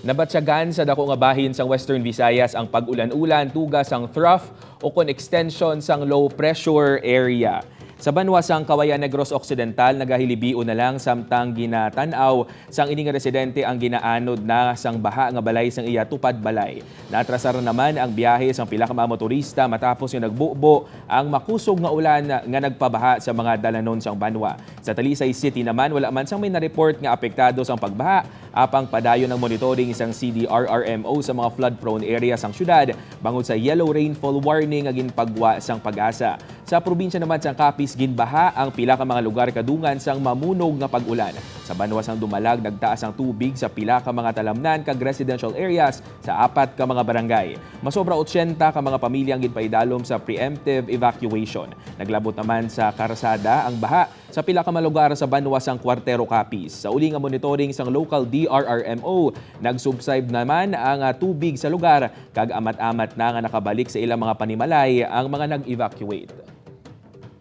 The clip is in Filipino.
Nabatyagan sa dako nga bahin sa Western Visayas ang pag-ulan-ulan tugas ang trough o kon extension sang low pressure area. Sa banwa sang Kawayan Negros Occidental, nagahilibio na lang samtang ginatanaw sang ining residente ang ginaanod na sang baha nga balay sang iya tupad balay. Natrasar naman ang biyahe sang pila ka mga motorista matapos yung nagbubo ang makusog nga ulan nga nagpabaha sa mga dalanon sang banwa. Sa Talisay City naman, wala man sang may na-report nga apektado sang pagbaha, apang padayon ng monitoring isang CDRRMO sa mga flood-prone area sang syudad bangod sa yellow rainfall warning nga ginpagwa sang Pag-asa. Sa probinsya naman sang Capiz, ginbaha ang pila ka mga lugar kadungan sang mamunog nga pag-ulan. Sa banwa sang Dumalag, nagtaas ang tubig sa pila ka mga talamnan kag residential areas sa 4 ka mga barangay. Masobra 80 ka mga pamilyang ginpaidalom sa preemptive evacuation. Naglabot naman sa karsada ang baha sa pila ka mga lugar sa banwa sang Cuartero, Capiz. Sa uli nga monitoring sang local DRRMO, nagsubside naman ang tubig sa lugar kag amat-amat na nga nakabalik sa ilang mga panimalay ang mga nag-evacuate.